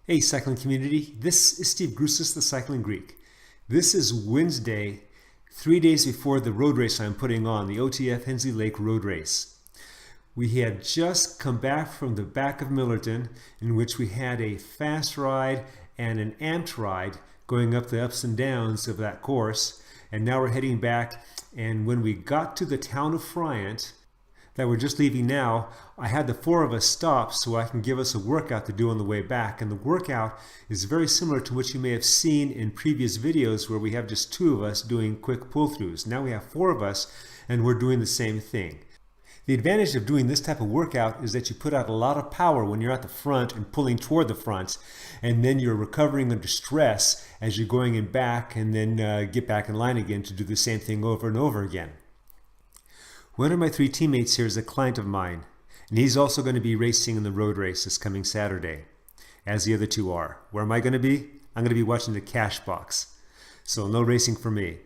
Hey cycling community, this is Steve Grusis, the Cycling Greek. This is Wednesday, 3 days before the road race I'm putting on, the OTF Hensley Lake Road Race. We had just come back from the back of Millerton, in which we had a fast ride and an amped ride going up the ups and downs of that course, and now we're heading back. And when we got to the town of Friant, that we're just leaving now, I had the four of us stop so I can give us a workout to do on the way back. And the workout is very similar to what you may have seen in previous videos where we have just two of us doing quick pull-throughs. Now we have four of us and we're doing the same thing. The advantage of doing this type of workout is that you put out a lot of power when you're at the front and pulling toward the front, and then you're recovering under stress as you're going in back, and then get back in line again to do the same thing over and over again. One of my three teammates here is a client of mine, and he's also going to be racing in the road race this coming Saturday, as the other two are. Where am I going to be? I'm going to be watching the cash box. So no racing for me.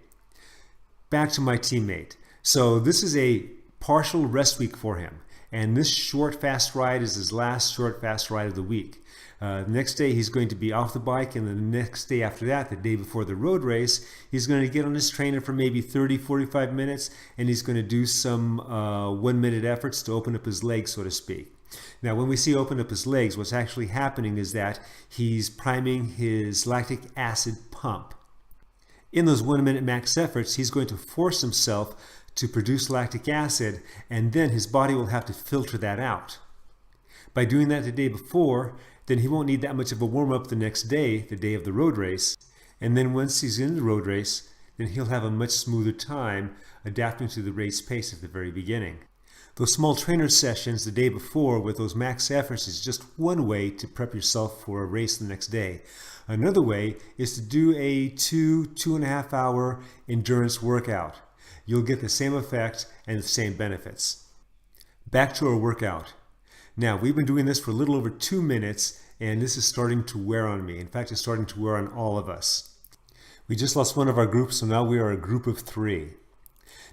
Back to my teammate. So this is a partial rest week for him, and this short fast ride is his last short fast ride of the week. The next day he's going to be off the bike, and then the next day after that, the day before the road race, he's going to get on his trainer for maybe 30-45 minutes, and he's going to do some 1 minute efforts to open up his legs, so to speak. Now when we see open up his legs, what's actually happening is that he's priming his lactic acid pump. In those 1 minute max efforts, he's going to force himself to produce lactic acid, and then his body will have to filter that out. By doing that the day before, then he won't need that much of a warm-up the next day, the day of the road race. And then once he's in the road race, then he'll have a much smoother time adapting to the race pace at the very beginning. Those small trainer sessions the day before with those max efforts is just one way to prep yourself for a race the next day. Another way is to do a 2.5 hour endurance workout. You'll get the same effect and the same benefits. Back to our workout. Now, we've been doing this for a little over 2 minutes, and this is starting to wear on me. In fact, it's starting to wear on all of us. We just lost one of our groups, so now we are a group of 3.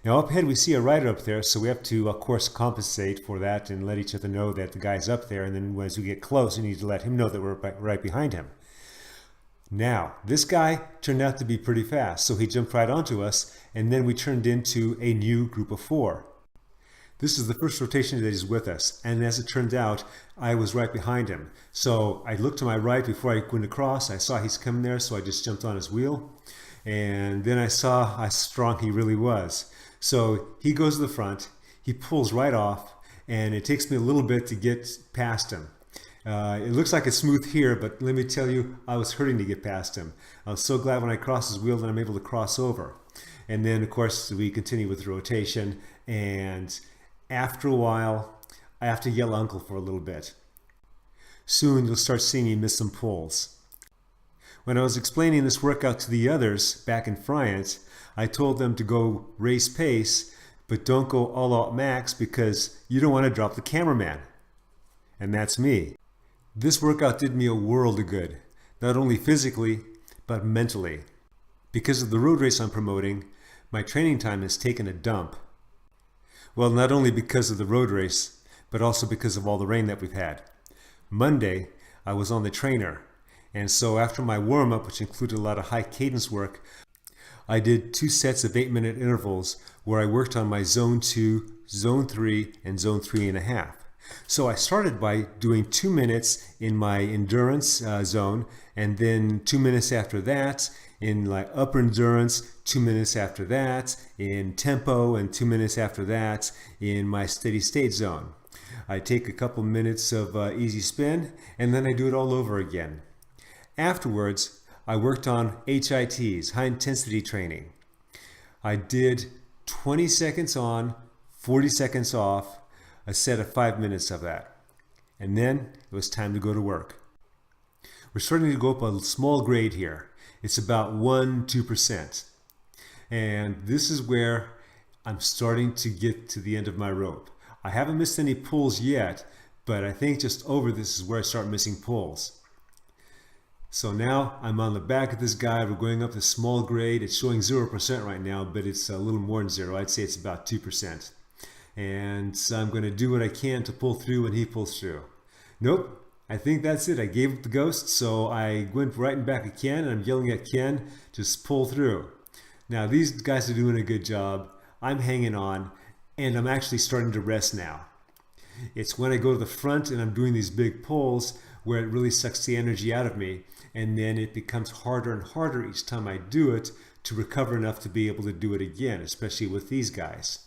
Now, up ahead, we see a rider up there, so we have to, of course, compensate for that and let each other know that the guy's up there, and then as we get close, we need to let him know that we're right behind him. Now, this guy turned out to be pretty fast, so he jumped right onto us, and then we turned into a new group of 4. This is the first rotation that he's with us, and as it turned out, I was right behind him. So I looked to my right before I went across. I saw he's coming there, so I just jumped on his wheel, and then I saw how strong he really was. So he goes to the front, he pulls right off, and it takes me a little bit to get past him. It looks like it's smooth here, but let me tell you, I was hurting to get past him. I was so glad when I crossed his wheel that I'm able to cross over. And then, of course, we continue with the rotation, and after a while, I have to yell uncle for a little bit. Soon you'll start seeing me miss some pulls. When I was explaining this workout to the others back in Friant, I told them to go race pace, but don't go all out max because you don't want to drop the cameraman. And that's me. This workout did me a world of good, not only physically, but mentally. Because of the road race I'm promoting, my training time has taken a dump. Well, not only because of the road race, but also because of all the rain that we've had. Monday, I was on the trainer, and so after my warm-up, which included a lot of high cadence work, I did 2 sets of 8-minute intervals where I worked on my zone 2, zone 3, and zone 3.5. So I started by doing 2 minutes in my endurance zone, and then 2 minutes after that in like upper endurance, 2 minutes after that in tempo, and 2 minutes after that in my steady state zone. I take a couple minutes of easy spin, and then I do it all over again. Afterwards, I worked on HITs, high intensity training. I did 20 seconds on, 40 seconds off, a set of 5 minutes of that. And then it was time to go to work. We're starting to go up a small grade here. It's about 1-2%. And this is where I'm starting to get to the end of my rope. I haven't missed any pulls yet, but I think just over this is where I start missing pulls. So now I'm on the back of this guy. We're going up this small grade. It's showing 0% right now, but it's a little more than 0. I'd say it's about 2%. And so I'm going to do what I can to pull through when he pulls through. Nope, I think that's it. I gave up the ghost, so I went right back at Ken, and I'm yelling at Ken, just pull through. Now these guys are doing a good job. I'm hanging on, and I'm actually starting to rest now. It's when I go to the front and I'm doing these big pulls where it really sucks the energy out of me, and then it becomes harder and harder each time I do it to recover enough to be able to do it again, especially with these guys.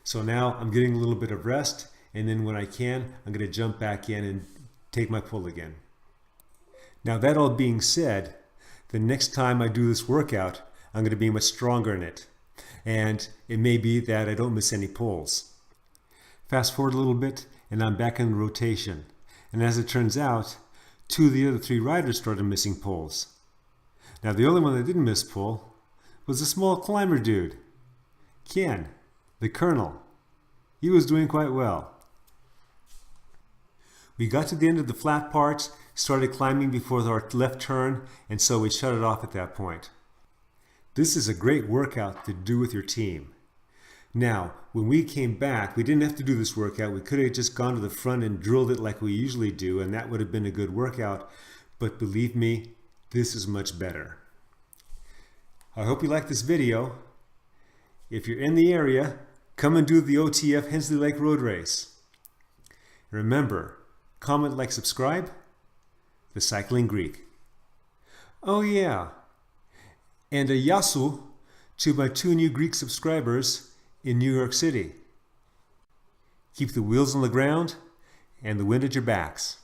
So now I'm getting a little bit of rest, and then when I can, I'm going to jump back in and take my pull again. Now that all being said, the next time I do this workout, I'm going to be much stronger in it. And it may be that I don't miss any pulls. Fast forward a little bit, and I'm back in rotation. And as it turns out, 2 of the other 3 riders started missing pulls. Now the only one that didn't miss pull was a small climber dude, Ken, the Colonel. He was doing quite well. We got to the end of the flat parts, started climbing before our left turn, and so we shut it off at that point. This is a great workout to do with your team. Now, when we came back, we didn't have to do this workout. We could have just gone to the front and drilled it like we usually do, and that would have been a good workout. But believe me, this is much better. I hope you like this video. If you're in the area, come and do the OTF Hensley Lake Road Race. Remember, comment, like, subscribe. The Cycling Greek. Oh yeah, and a yasu to my 2 new Greek subscribers in New York City. Keep the wheels on the ground and the wind at your backs.